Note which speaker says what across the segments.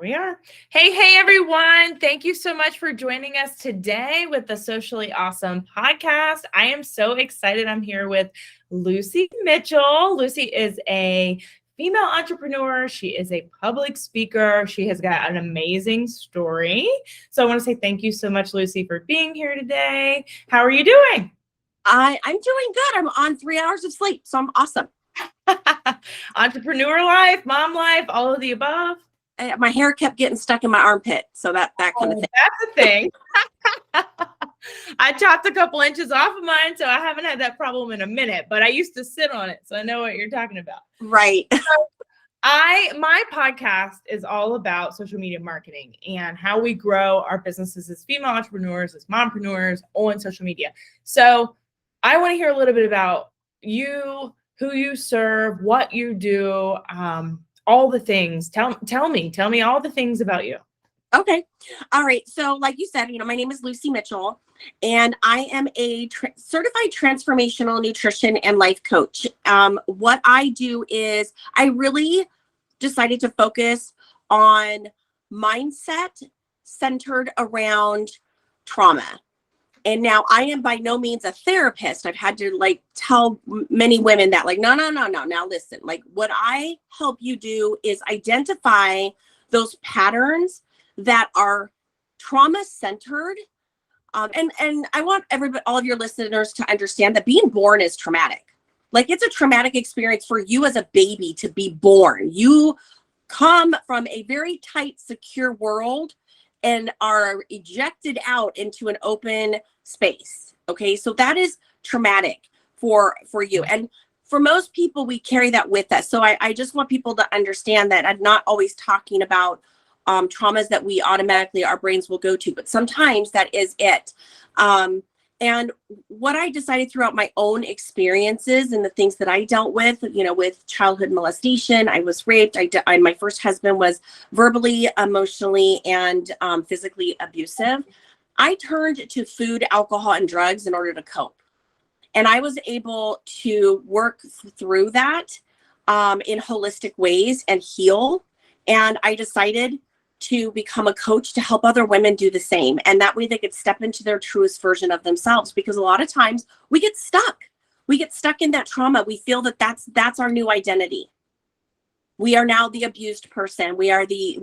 Speaker 1: we are. Hey, everyone. Thank you so much for joining us today with the Socially Ausome Podcast. I am so excited. I'm here with Lucie Mitchell. Lucie is a female entrepreneur. She is a public speaker. She has got an amazing story. So I want to say thank you so much, Lucie, for being here today. How are you doing?
Speaker 2: I'm doing good. I'm on 3 hours of sleep, so I'm awesome.
Speaker 1: Entrepreneur life, mom life, all of the above.
Speaker 2: My hair kept getting stuck in my armpit, so that kind of thing.
Speaker 1: That's a thing. I chopped a couple inches off of mine, so I haven't had that problem in a minute, but I used to sit on it, so I know what you're talking about.
Speaker 2: Right.
Speaker 1: So my podcast is all about social media marketing and how we grow our businesses as female entrepreneurs, as mompreneurs on social media. So I want to hear a little bit about you, who you serve, what you do, all the things. Tell me all the things about you.
Speaker 2: Okay. All right. So like you said, my name is Lucie Mitchell, and I am a certified transformational nutrition and life coach. What I do is I really decided to focus on mindset centered around trauma. And now I am by no means a therapist. I've had to tell many women that no. Now listen, what I help you do is identify those patterns that are trauma centered. And I want all of your listeners to understand that being born is traumatic. It's a traumatic experience for you as a baby to be born. You come from a very tight, secure world and are ejected out into an open space. Okay. So that is traumatic for you. And for most people, we carry that with us. So I just want people to understand that I'm not always talking about traumas that we automatically, our brains will go to, but sometimes that is it. And what I decided throughout my own experiences and the things that I dealt with, with childhood molestation, I was raped. My first husband was verbally, emotionally, and physically abusive. I turned to food, alcohol, and drugs in order to cope. And I was able to work through that in holistic ways and heal. And I decided to become a coach to help other women do the same. And that way they could step into their truest version of themselves. Because a lot of times we get stuck. We get stuck in that trauma. We feel that that's our new identity. We are now the abused person. We are the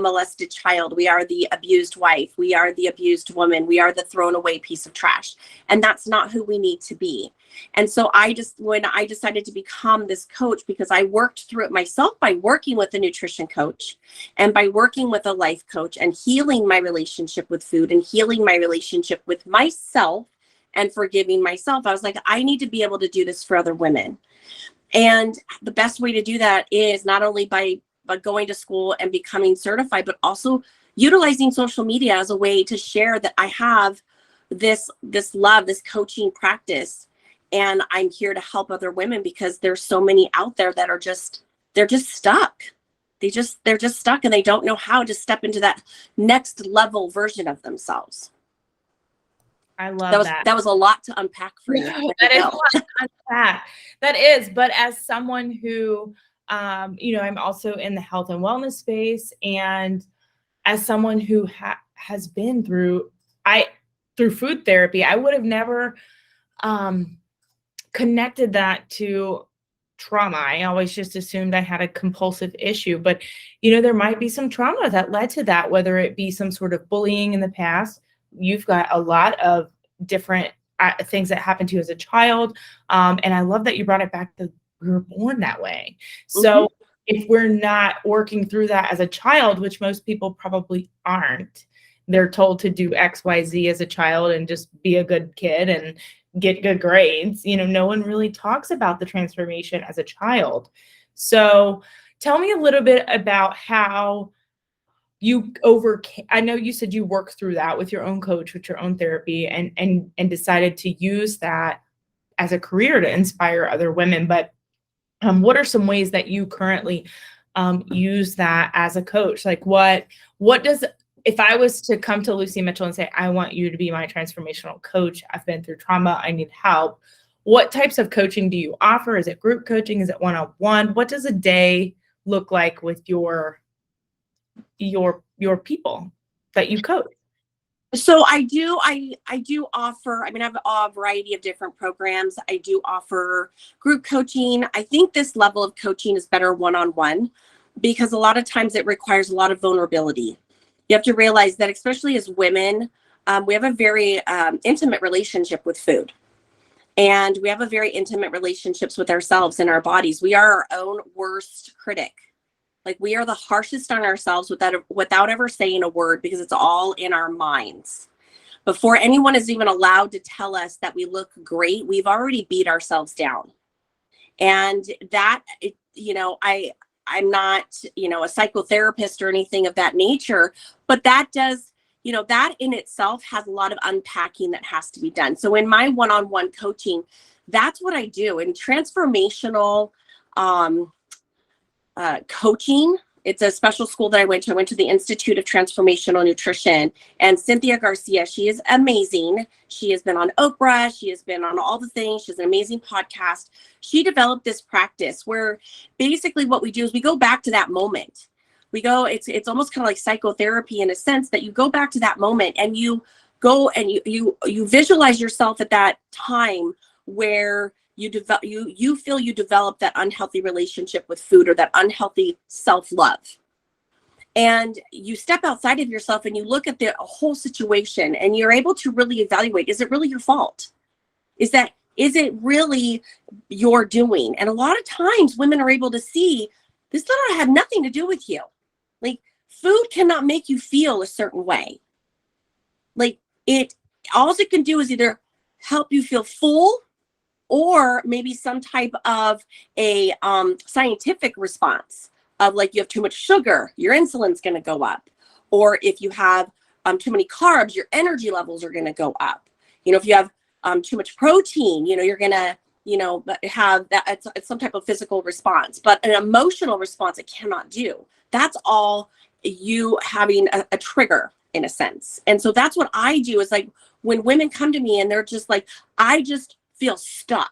Speaker 2: molested child. We are the abused wife. We are the abused woman. We are the thrown away piece of trash. And that's not who we need to be. And so when I decided to become this coach, because I worked through it myself by working with a nutrition coach and by working with a life coach and healing my relationship with food and healing my relationship with myself and forgiving myself, I was like, I need to be able to do this for other women. And the best way to do that is not only by going to school and becoming certified, but also utilizing social media as a way to share that I have this love, this coaching practice. And I'm here to help other women because there's so many out there that are they're just stuck. They're just stuck and they don't know how to step into that next level version of themselves.
Speaker 1: I love that.
Speaker 2: That was a lot to unpack for you.
Speaker 1: No, that is a lot to unpack. That is, but as someone who, I'm also in the health and wellness space, and as someone who has been through food therapy, I would have never connected that to trauma. I always just assumed I had a compulsive issue, but there might be some trauma that led to that, whether it be some sort of bullying in the past. You've got a lot of different things that happened to you as a child. And I love that you brought it back to we were born that way. So if we're not working through that as a child, which most people probably aren't, they're told to do X, Y, Z as a child and just be a good kid and get good grades. No one really talks about the transformation as a child. So tell me a little bit about how you overcame. I know you said you worked through that with your own coach, with your own therapy, and decided to use that as a career to inspire other women. But what are some ways that you currently use that as a coach? What does, if I was to come to Lucie Mitchell and say, I want you to be my transformational coach, I've been through trauma, I need help. What types of coaching do you offer? Is it group coaching? Is it one-on-one? What does a day look like with your your people that you coach?
Speaker 2: So I do offer, I mean, I have a variety of different programs. I do offer group coaching. I think this level of coaching is better one-on-one because a lot of times it requires a lot of vulnerability. You have to realize that, especially as women, we have a very intimate relationship with food. And we have a very intimate relationships with ourselves and our bodies. We are our own worst critic. Like, we are the harshest on ourselves without ever saying a word, because it's all in our minds. Before anyone is even allowed to tell us that we look great, we've already beat ourselves down. And that, I'm not, a psychotherapist or anything of that nature, but that does, that in itself has a lot of unpacking that has to be done. So in my one-on-one coaching, that's what I do. In transformational coaching, it's a special school that I went to. I went to the Institute of Transformational Nutrition, and Cynthia Garcia, she is amazing. She has been on Oprah. She has been on all the things. She has an amazing podcast. She developed this practice where basically what we do is we go back to that moment. We go, it's almost kind of like psychotherapy in a sense, that you go back to that moment and you go and you visualize yourself at that time where you feel you develop that unhealthy relationship with food, or that unhealthy self-love. And you step outside of yourself and you look at the whole situation, and you're able to really evaluate, is it really your fault? Is it really your doing? And a lot of times women are able to see this doesn't have nothing to do with you. Like, food cannot make you feel a certain way. Like, all it can do is either help you feel full, or maybe some type of a scientific response of, like, you have too much sugar, your insulin's going to go up. Or if you have too many carbs, your energy levels are going to go up. If you have too much protein, you're going to, have that. It's some type of physical response, but an emotional response it cannot do. That's all you having a trigger in a sense. And so that's what I do, is like, when women come to me and they're just like, I just feel stuck.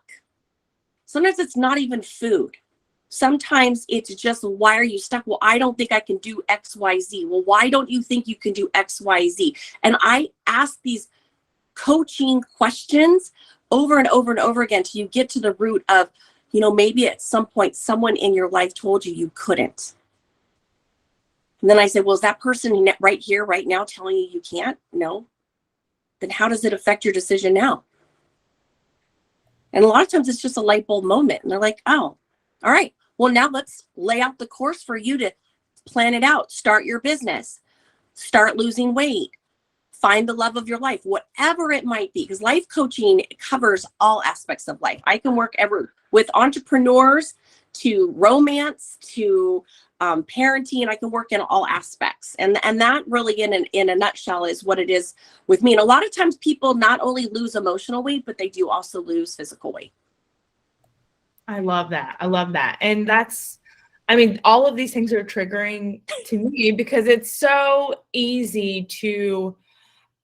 Speaker 2: Sometimes it's not even food. Sometimes it's just, why are you stuck? Well, I don't think I can do X, Y, Z. Well, why don't you think you can do X, Y, Z? And I ask these coaching questions over and over and over again till you get to the root of, maybe at some point someone in your life told you couldn't. And then I say, well, is that person right here, right now telling you can't? No. Then how does it affect your decision now? And a lot of times it's just a light bulb moment. And they're like, oh, all right, well, now let's lay out the course for you to plan it out. Start your business, start losing weight, find the love of your life, whatever it might be. Because life coaching covers all aspects of life. I can work with entrepreneurs to romance to parenting. I can work in all aspects. And that really in a nutshell is what it is with me. And a lot of times people not only lose emotional weight, but they do also lose physical weight.
Speaker 1: I love that. And all of these things are triggering to me because it's so easy to,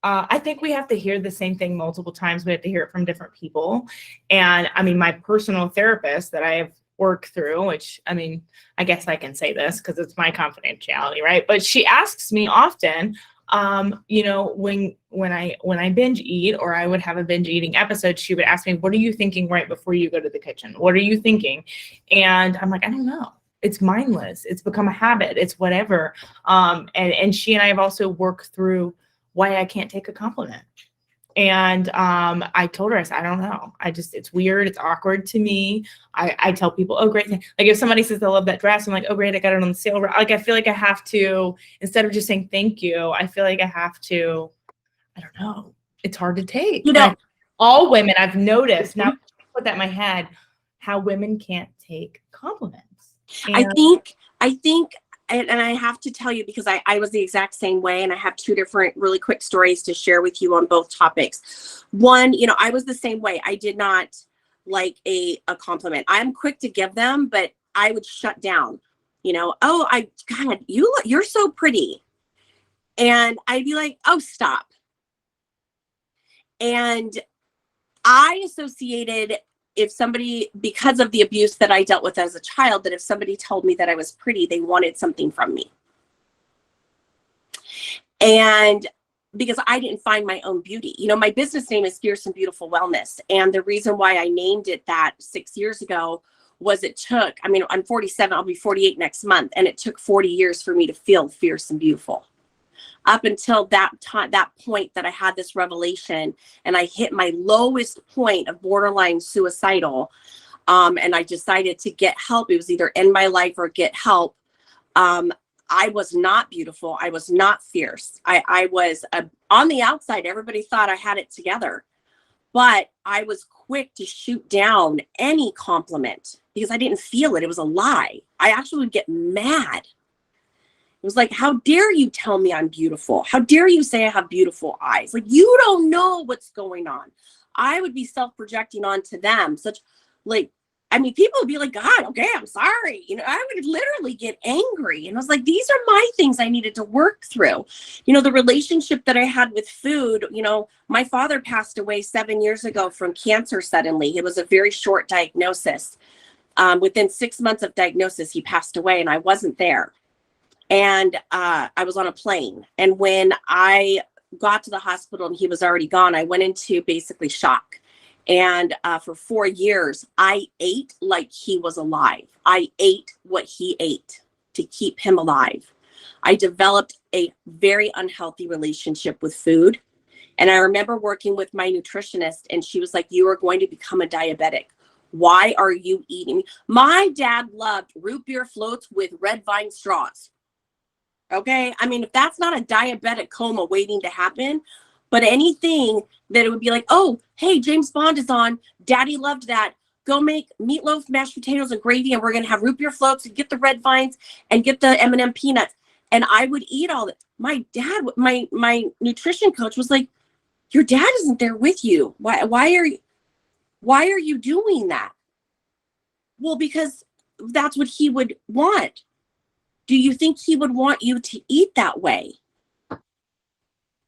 Speaker 1: I think we have to hear the same thing multiple times. We have to hear it from different people. And my personal therapist that I have worked through, which, I guess I can say this because it's my confidentiality, right? But she asks me often, when I binge eat, or I would have a binge eating episode, she would ask me, what are you thinking right before you go to the kitchen? What are you thinking? And I'm like, I don't know. It's mindless. It's become a habit. It's whatever. And she and I have also worked through why I can't take a compliment. And I told her, I said, I don't know. It's weird. It's awkward to me. I tell people, oh, great. Like, if somebody says they love that dress, I'm like, oh, great, I got it on the sale. Like, I feel like I have to, instead of just saying thank you, I feel like I have to, I don't know. It's hard to take. All women, I've noticed, now put that in my head, how women can't take compliments.
Speaker 2: I think, and I have to tell you, because I was the exact same way, and I have two different really quick stories to share with you on both topics. One, I was the same way. I did not like a compliment. I'm quick to give them, but I would shut down, God, you're so pretty. And I'd be like, oh, stop. And I associated, if somebody, because of the abuse that I dealt with as a child, that if somebody told me that I was pretty, they wanted something from me. And because I didn't find my own beauty. You know, my business name is Fierce and Beautiful Wellness. And the reason why I named it that 6 years ago was I'm 47, I'll be 48 next month. And it took 40 years for me to feel fierce and beautiful. Up until that point that I had this revelation and I hit my lowest point of borderline suicidal. And I decided to get help. It was either end my life or get help. I was not beautiful. I was not fierce. I was on the outside. Everybody thought I had it together, but I was quick to shoot down any compliment because I didn't feel it. It was a lie. I actually would get mad. It was like, how dare you tell me I'm beautiful? How dare you say I have beautiful eyes? Like, you don't know what's going on. I would be self-projecting onto them. People would be like, God, okay, I'm sorry. You know, I would literally get angry. And I was like, these are my things I needed to work through. You know, the relationship that I had with food, you know, my father passed away 7 years ago from cancer suddenly. It was a very short diagnosis. Within 6 months of diagnosis, he passed away and I wasn't there. And I was on a plane. And when I got to the hospital and he was already gone, I went into basically shock. And for 4 years, I ate like he was alive. I ate what he ate to keep him alive. I developed a very unhealthy relationship with food. And I remember working with my nutritionist and she was like, you are going to become a diabetic. Why are you eating? My dad loved root beer floats with red vine straws. Okay. I mean, if that's not a diabetic coma waiting to happen, but anything that it would be like, oh, hey, James Bond is on. Daddy loved that. Go make meatloaf, mashed potatoes, and gravy, and we're going to have root beer floats and get the red vines and get the M&M peanuts. And I would eat all that. My dad, my nutrition coach was like, your dad isn't there with you. Why are you doing that? Well, because that's what he would want. Do you think he would want you to eat that way?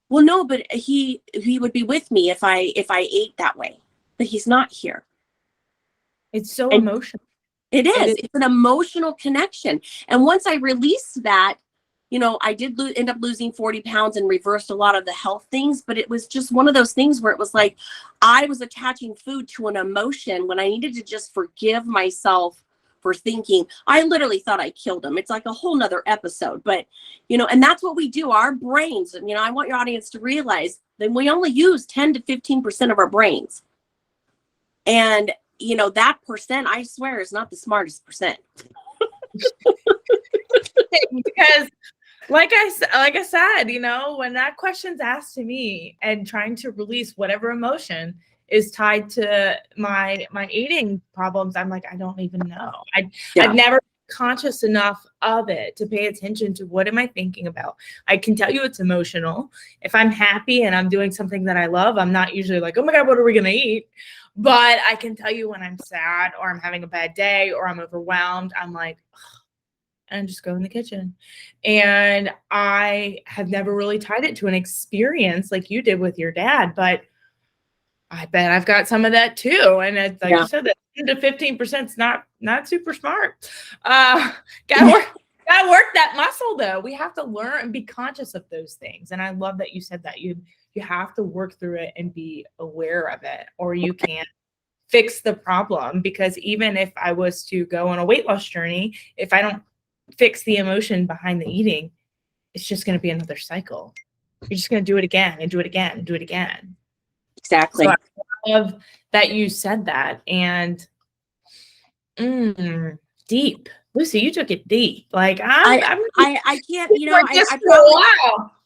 Speaker 2: Well, no, but he would be with me if I ate that way, but he's not here.
Speaker 1: It's so emotional.
Speaker 2: It is. It's an emotional connection. And once I released that, you know, I did end up losing 40 pounds and reversed a lot of the health things, but it was just one of those things where it was like, I was attaching food to an emotion when I needed to just forgive myself for thinking. I literally thought I killed him. It's like a whole nother episode, but you know, and that's what we do. Our brains, you know, I want your audience to realize that we only use 10 to 15% of our brains. And you know, that percent, I swear, is not the smartest percent.
Speaker 1: Because like I said, you know, when that question's asked to me and trying to release whatever emotion is tied to my eating problems, I'm like, I don't even know. I've never been conscious enough of it to pay attention to what am I thinking about. I can tell you it's emotional. If I'm happy and I'm doing something that I love, I'm not usually like, oh my God, what are we going to eat? But I can tell you when I'm sad or I'm having a bad day or I'm overwhelmed, I'm like, ugh, and just go in the kitchen. And I have never really tied it to an experience like you did with your dad, but I bet I've got some of that too. And it's like you said, that 10 to 15% is not super smart. Gotta work that muscle though. We have to learn and be conscious of those things. And I love that you said that you have to work through it and be aware of it, or you can't fix the problem. Because even if I was to go on a weight loss journey, if I don't fix the emotion behind the eating, it's just going to be another cycle. You're just going to do it again and do it again and do it again.
Speaker 2: Exactly.
Speaker 1: So I love that you said that. And deep. Lucie, you took it deep. Like I
Speaker 2: can't, you know,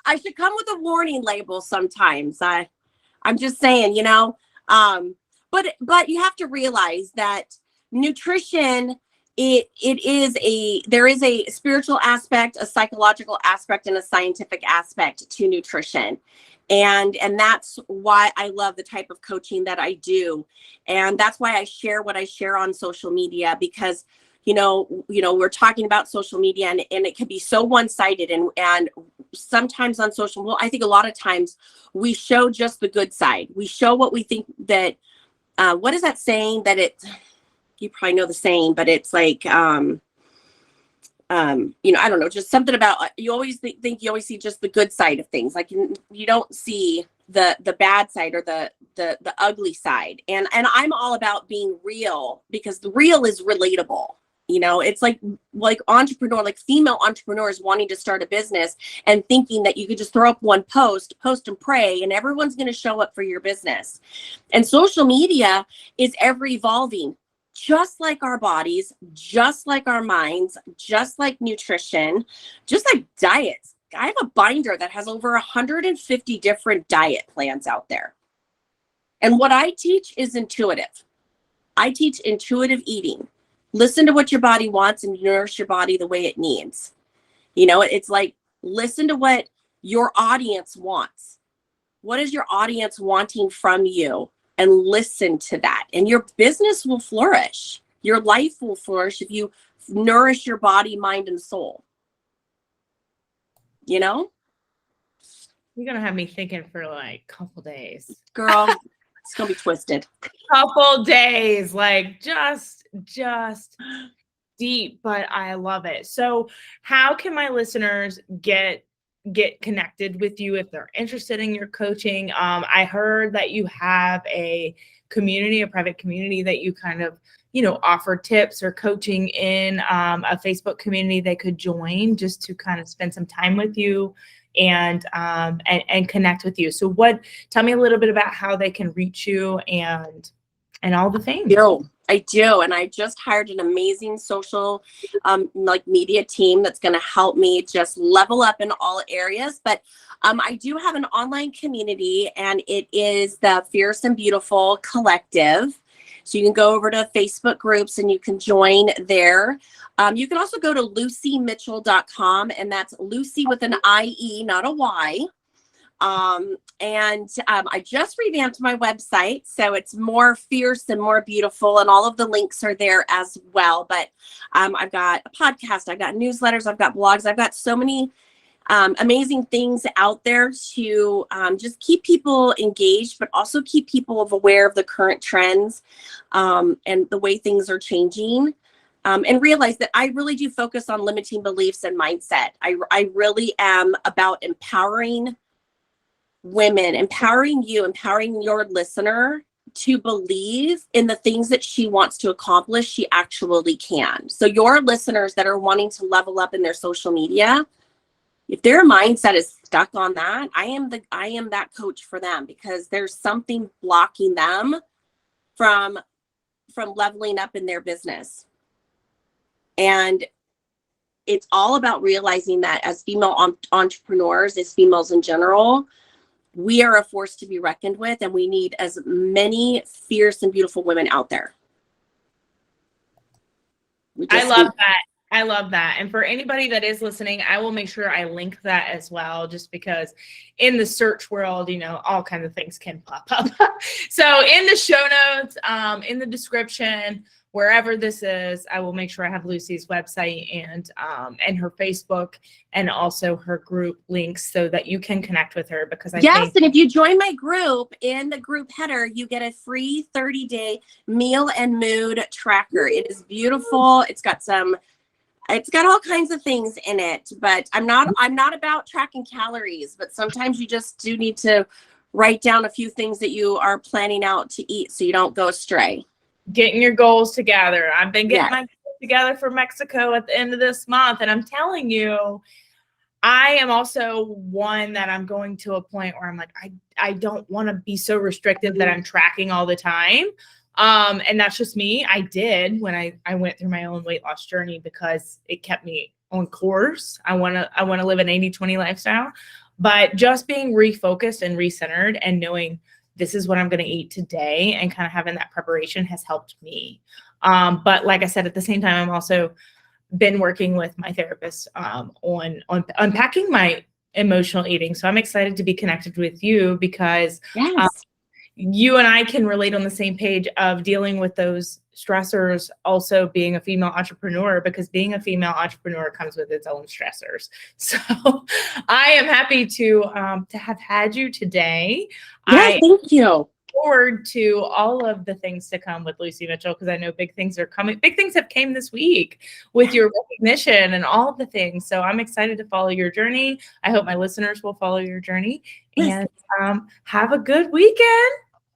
Speaker 2: I should come with a warning label sometimes. I'm just saying, you know, but you have to realize that nutrition, there is a spiritual aspect, a psychological aspect, and a scientific aspect to nutrition. And that's why I love the type of coaching that I do. And that's why I share what I share on social media, because, you know, we're talking about social media and it can be so one-sided and sometimes on social, well, I think a lot of times we show just the good side. We show what we think that, what is that saying that you probably know the saying, but it's like, I don't know, just something about, you always think you always see just the good side of things. Like you don't see the bad side or the ugly side. And I'm all about being real, because the real is relatable. It's like entrepreneur, like female entrepreneurs wanting to start a business and thinking that you could just throw up one post and pray, and everyone's going to show up for your business. And social media is ever evolving, just like our bodies, just like our minds, just like nutrition, just like diets. I have a binder that has over 150 different diet plans out there. And what I teach is intuitive. I teach intuitive eating. Listen to what your body wants and nourish your body the way it needs. It's like, listen to what your audience wants. What is your audience wanting from you? And listen to that. And your business will flourish. Your life will flourish if you nourish your body, mind, and soul.
Speaker 1: You're going to have me thinking for like a couple days.
Speaker 2: Girl, it's going to be twisted.
Speaker 1: Couple days, like just deep, but I love it. So how can my listeners get connected with you if they're interested in your coaching? I heard that you have a private community that you kind of, offer tips or coaching in, a Facebook community they could join just to kind of spend some time with you and connect with you. So tell me a little bit about how they can reach you and all the things.
Speaker 2: I do. And I just hired an amazing social media team that's going to help me just level up in all areas. But I do have an online community, and it is the Fierce and Beautiful Collective. So you can go over to Facebook groups and you can join there. You can also go to luciemitchell.com, and that's Lucie with an IE, not a Y. I just revamped my website, so it's more fierce and more beautiful, and all of the links are there as well. But I've got a podcast, I've got newsletters, I've got blogs, I've got so many amazing things out there to just keep people engaged, but also keep people aware of the current trends and the way things are changing. And realize that I really do focus on limiting beliefs and mindset. I really am about empowering women, empowering you, empowering your listener to believe in the things that she wants to accomplish, she actually can. So your listeners that are wanting to level up in their social media, if their mindset is stuck on that, I am that coach for them, because there's something blocking them from leveling up in their business. And it's all about realizing that as female entrepreneurs, as females in general, we are a force to be reckoned with, and we need as many fierce and beautiful women out there.
Speaker 1: I love that. I love that. And for anybody that is listening, I will make sure I link that as well, just because in the search world, all kinds of things can pop up. So in the show notes, in the description, wherever this is, I will make sure I have Lucie's website and her Facebook and also her group links so that you can connect with her, because I think,
Speaker 2: and if you join my group, in the group header, you get a free 30-day meal and mood tracker. It is beautiful. It's got all kinds of things in it, but I'm not about tracking calories, but sometimes you just do need to write down a few things that you are planning out to eat so you don't go astray.
Speaker 1: Getting your goals together. I've been getting my goals together for Mexico at the end of this month. And I'm telling you, I am also one that I'm going to a point where I'm like, I don't want to be so restrictive that I'm tracking all the time. And that's just me. I did when I went through my own weight loss journey, because it kept me on course. I want to live an 80-20 lifestyle, but just being refocused and recentered and knowing this is what I'm going to eat today and kind of having that preparation has helped me. But like I said, at the same time, I'm also been working with my therapist on unpacking my emotional eating. So I'm excited to be connected with you, because you and I can relate on the same page of dealing with those stressors, also being a female entrepreneur, because being a female entrepreneur comes with its own stressors. So I am happy to have had you today.
Speaker 2: Thank you.
Speaker 1: forward to all of the things to come with Lucie Mitchell, because I know big things are coming. Big things have came this week with your recognition and all of the things. So I'm excited to follow your journey. I hope my listeners will follow your journey.
Speaker 2: Yes.
Speaker 1: And have a good weekend.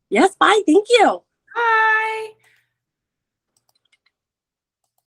Speaker 2: Yes, bye. Thank you.
Speaker 1: Bye.